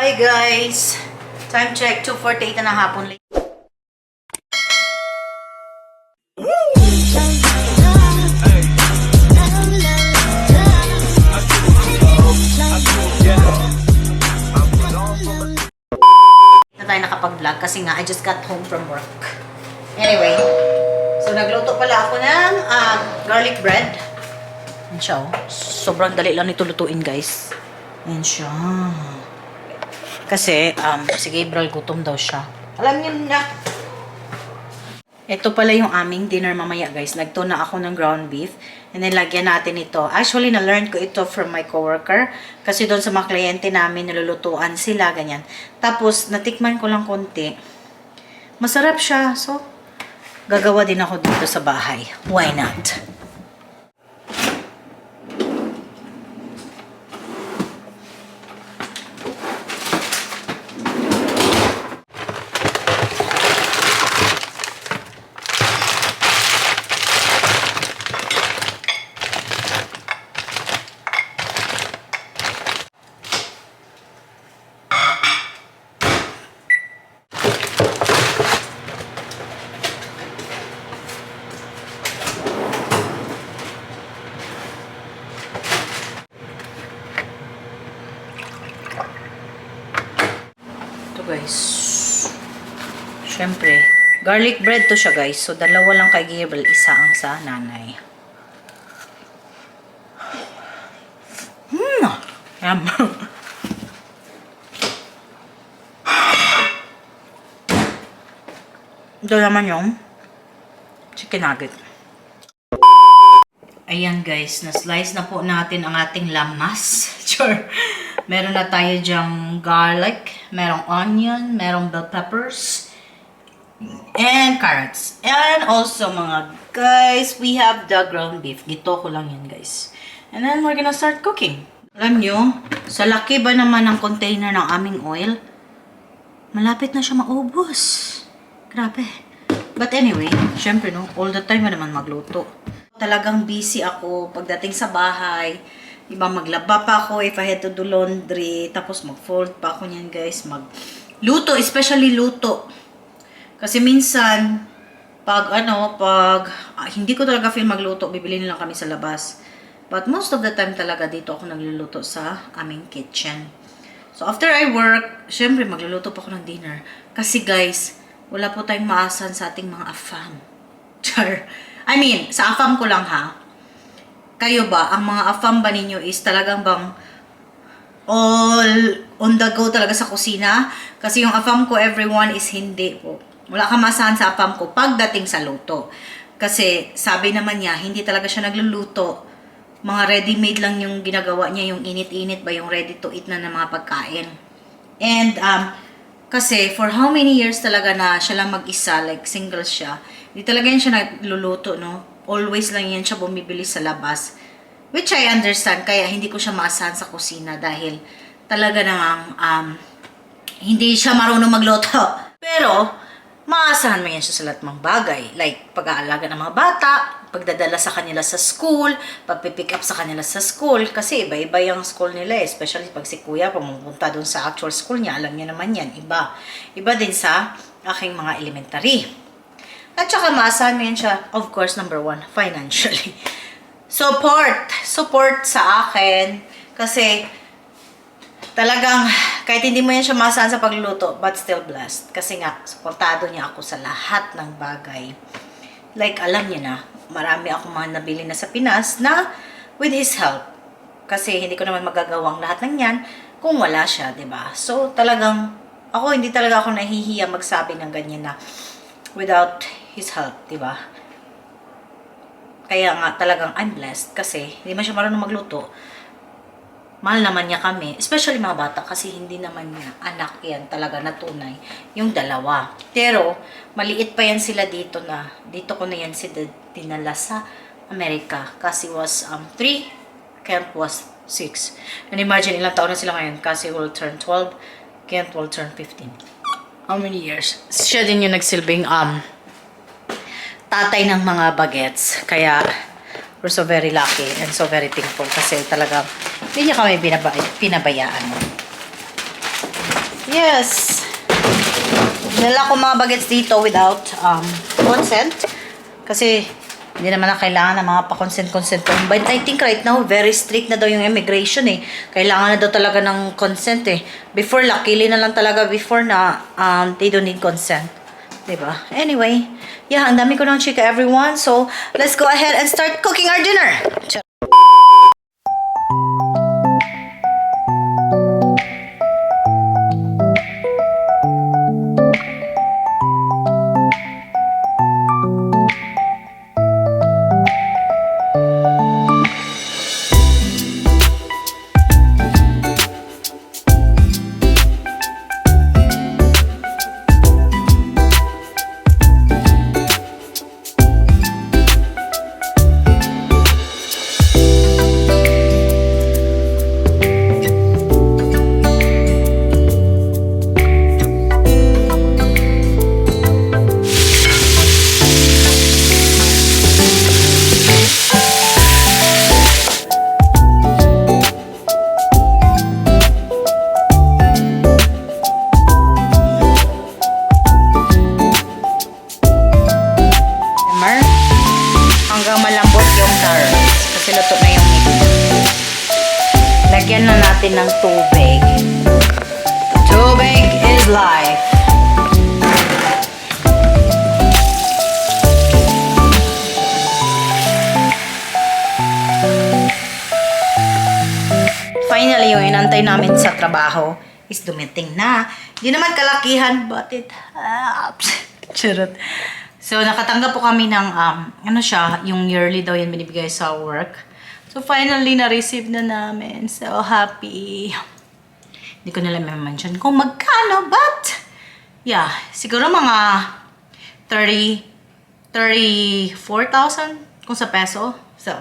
Hi guys! Time check, 2:48 na hapon. Na tayo nakapag-vlog kasi nga I just got home from work. Anyway, so nagluto pala ako ng garlic bread. Yan siya, oh. Sobrang dali lang nito lutuin, guys. Yan siya. Kasi, si Gabriel gutom daw siya. Alam niyo na. Ito pala yung aming dinner mamaya, guys. Nagtuna ako ng ground beef. And then, lagyan natin ito. Actually, na-learn ko ito from my coworker. Kasi doon sa mga kliyente namin, nilulutuan sila, ganyan. Tapos, natikman ko lang konti. Masarap siya. So, gagawa din ako dito sa bahay. Why not? Guys, syempre garlic bread to siya, guys. So dalawa lang kay Gabriel, isa ang sa nanay. Yum. Ito naman yung chicken nugget. Ayan, guys, na-slice na po natin ang ating lamas. Sure. Meron na tayo dyang garlic, merong onion, merong bell peppers, and carrots. And also, mga guys, we have the ground beef. Gito ko lang yan, guys. And then, we're gonna start cooking. Alam nyo, sa laki ba naman ng container ng aming oil, malapit na siya maubos. Grabe. But anyway, syempre, no, all the time ba naman magluto. Talagang busy ako pagdating sa bahay. Diba, maglaba pa ako if I had to do laundry. Tapos mag-fold pa ako niyan, guys. Magluto, especially luto. Kasi minsan, pag hindi ko talaga feel magluto, bibili lang kami sa labas. But most of the time talaga dito ako nagluluto sa aming kitchen. So after I work, syempre magluluto pa ako ng dinner. Kasi guys, wala po tayong maasan sa ating mga afam. Char. I mean, sa afam ko lang ha. Kayo ba, ang mga afam ba ninyo is talagang bang all on the go talaga sa kusina? Kasi yung afam ko, everyone, is hindi po. Wala kang masahan sa afam ko pagdating sa luto. Kasi sabi naman niya, hindi talaga siya nagluluto. Mga ready-made lang yung ginagawa niya, yung init-init ba, yung ready to eat na ng mga pagkain. And kasi for how many years talaga na siya lang mag-isa, like single siya, hindi talaga yan siya nagluluto, no? Always lang yan siya bumibili sa labas. Which I understand, kaya hindi ko siya maasahan sa kusina dahil talaga namang hindi siya marunong magluto. Pero, maasahan mo yan siya sa lahat ng bagay. Like, pag-aalaga ng mga bata, pagdadala sa kanila sa school, pag-pick up sa kanila sa school. Kasi iba-iba yung school nila, especially pag si kuya, pumunta dun sa actual school niya, alam niya naman yan, iba. Iba din sa aking mga elementary. At saka maasahan mo yan siya, of course, number one, financially. Support sa akin. Kasi, talagang, kahit hindi mo yan siya maasahan sa pagluluto, but still blessed. Kasi nga, supportado niya ako sa lahat ng bagay. Like, alam niya na, marami akong mga nabili na sa Pinas na with his help. Kasi, hindi ko naman magagawang lahat ng yan kung wala siya, diba? So, talagang, hindi talaga ako nahihiya magsabi ng ganyan na without his help, diba? Kaya nga talagang I'm blessed kasi hindi man siya marunong magluto. Mahal naman niya kami, especially mga bata kasi hindi naman niya anak yan talaga na tunay, yung dalawa. Pero maliit pa yan sila dito ko na yan si dinala sa Amerika kasi was 3, Kent was 6. And imagine ilang taon na sila ngayon kasi will turn 12, Kent will turn 15. How many years? Siya din yung nagsilbing tatay ng mga bagets. Kaya, we're so very lucky and so very thankful kasi talaga hindi niya kami pinabayaan. Yes. Nila ko mga bagets dito without consent. Kasi hindi naman na kailangan ng mga pa-consent pa. But I think right now, very strict na daw yung immigration eh. Kailangan na daw talaga ng consent eh. Before, luckily na lang talaga before na they don't need consent. Diba? Anyway, yeah, ang dami ko ng chika everyone. So, let's go ahead and start cooking our dinner. Hanggang malambot yung carrots kasi luto na yung meat. Lagyan na natin ng tubig. Tubig is life. Finally, yung inantay namin sa trabaho is dumating na. Hindi naman kalakihan, but it helps. Charot. So, nakatanggap po kami ng, ano siya, yung yearly daw yan binibigay sa work. So, finally, na-receive na namin. So, happy. Hindi ko nila mention kung magkano, but, yeah, siguro mga 34,000 kung sa peso. So,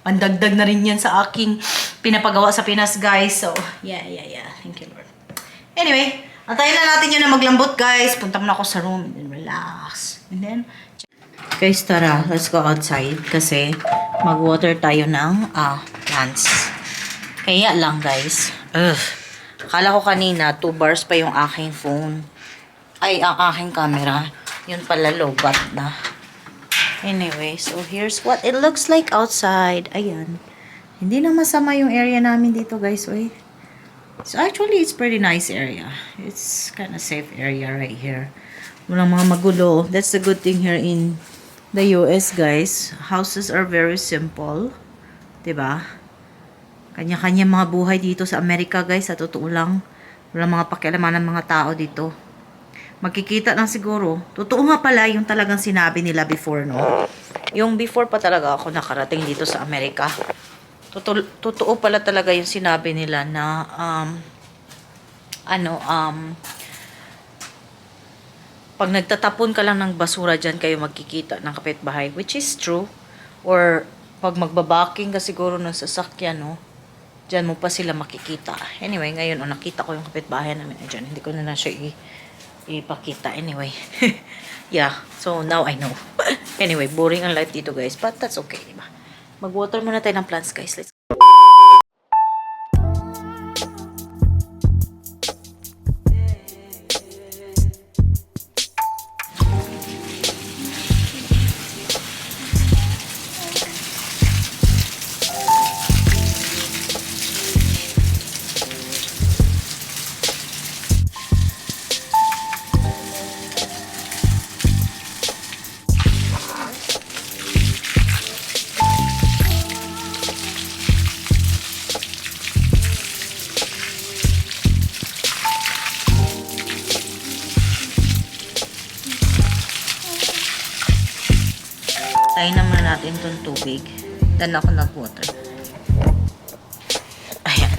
pandagdag na rin yan sa aking pinapagawa sa Pinas, guys. So, yeah. Thank you, Lord. Anyway, antayin na natin yun na maglambot, guys. Punta muna ako sa room and then relax. And then, guys, tara. Let's go outside kasi mag-water tayo ng plants. Kaya lang, guys. Akala ko kanina 2 bars pa yung aking phone. Ay, ang aking camera. Yun pala, lobat na. Anyway, so here's what it looks like outside. Ayan. Hindi na masama yung area namin dito, guys. Uy. So actually, it's pretty nice area. It's kind of safe area right here. Walang mga magulo. That's the good thing here in the US, guys. Houses are very simple. 'Di ba? Kanya-kanya mga buhay dito sa Amerika, guys. Sa totoo lang, walang mga pakialaman ng mga tao dito. Magkikita lang siguro. Totoo nga pala yung talagang sinabi nila before, no? Yung before pa talaga ako nakarating dito sa Amerika. Totoo pala talaga yung sinabi nila na pag nagtatapon ka lang ng basura dyan kayo magkikita ng kapitbahay, which is true. Or pag magbabaking ka siguro ng sasakyan, no, dyan mo pa sila makikita. Anyway, ngayon nakita ko yung kapitbahay namin dyan. Hindi ko na siya ipakita. Anyway, yeah, so now I know. Anyway, boring ang life dito, guys, but that's okay, diba? Mag-water muna tayo ng plants, guys. Let's go. Tayin naman natin itong tubig. Then ako nag-water. Ayan.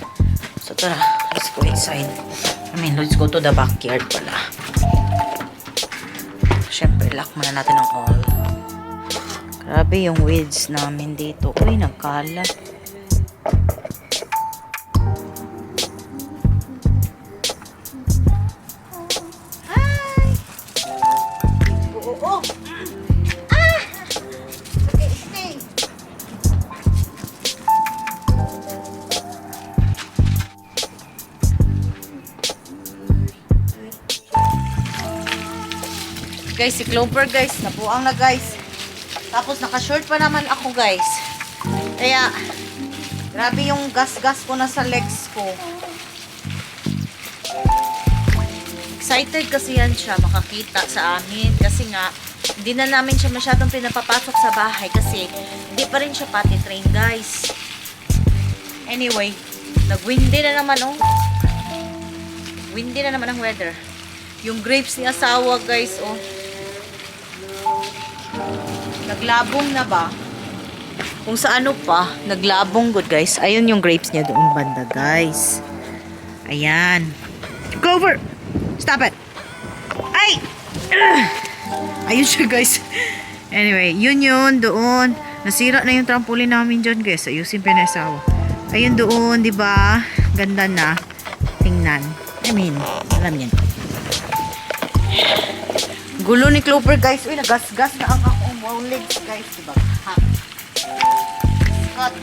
So tara, let's go inside. Let's go to the backyard pala. Siyempre, lock muna natin ang all. Grabe yung weeds namin dito. Uy, nagkalat. Guys, si Clover guys, nabuang na guys. Tapos naka-short pa naman ako guys. Kaya, grabe yung gas-gas ko na sa legs ko. Excited kasi yan siya makakita sa amin. Kasi nga, hindi na namin siya masyadong pinapapasok sa bahay kasi hindi pa rin siya potty train guys. Anyway, nag-windy na naman oh. Windy na naman ang weather. Yung grapes ni asawa guys oh. Naglabong na ba? Kung sa ano pa, naglabong good guys. Ayun yung grapes niya doon banda guys. Ayan. Clover! Stop it! Ay! Ayun siya guys. Anyway, yun doon. Nasira na yung trampoline namin dyan guys. Ayusin pa na asawa. Ayun doon, di ba? Ganda na. Tingnan. I mean, alam yan. Gulo ni Clover guys. Uy, nagas-gas na ang akong wow legs guys. Diba? Ha? Cut.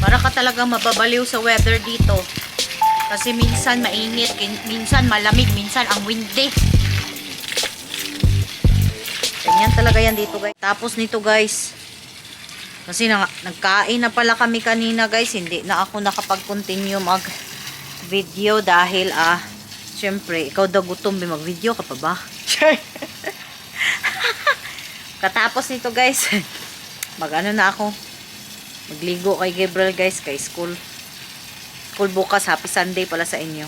Para ka talaga mababaliw sa weather dito. Kasi minsan mainit, minsan malamig, minsan ang windy. Ganyan talaga yan dito guys. Tapos nito guys, kasi nagkain na pala kami kanina guys. Hindi na ako nakapag-continue mag-video dahil syempre, ikaw daw gutom, mag-video ka pa ba? Katapos nito guys, mag-ano na ako. Magligo kay Gabriel guys, kay school. School bukas, happy Sunday pala sa inyo.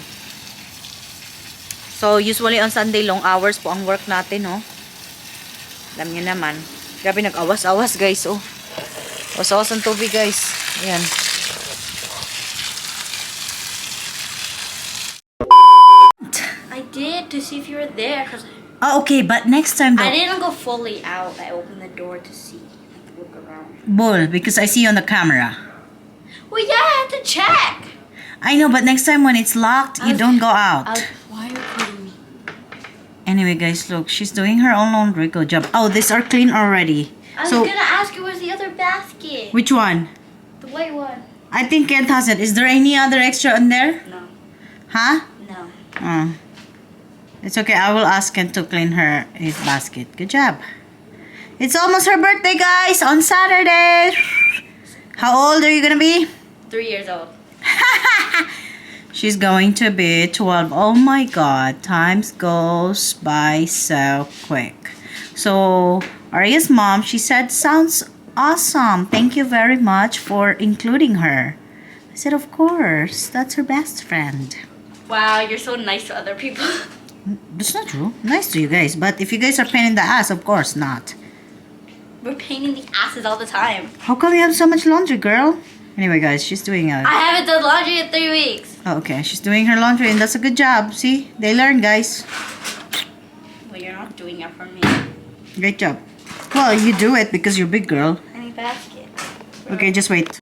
So, usually on Sunday, long hours po ang work natin, oh. Alam niyo naman. Grabe, nag-awas-awas guys, oh. Awas-awas ang tubig guys. Ayan. I did to see if you were there. Oh, okay, but next time though. I didn't go fully out. I opened the door to see, look around. Bull, because I see you on the camera. Well, yeah, I have to check. I know, but next time when it's locked, you don't go out. Why are you kidding me? Anyway, guys, look, she's doing her own laundry. Good job. Oh, these are clean already. I was So, gonna ask you where's the other basket? which one? The white one. I think Kent has it. Is there any other extra in there? No. Huh? No. Oh. It's okay. I will ask Kent to clean his basket. Good job. It's almost her birthday, guys, on Saturday. How old are you gonna be? 3 years old. She's going to be 12. Oh my god, time goes by so quick. So, Arya's mom, she said, sounds awesome. Thank you very much for including her. I said, of course. That's her best friend. Wow, you're so nice to other people. That's not true. Nice to you guys. But if you guys are pain in the ass, of course not. We're pain in the asses all the time. How come you have so much laundry, girl? Anyway, guys, she's doing I haven't done laundry in 3 weeks. Oh, okay, she's doing her laundry, and that's a good job. See, they learn, guys. Well, you're not doing it for me. Great job. Well, you do it because you're a big girl. I need basket. Okay, just wait.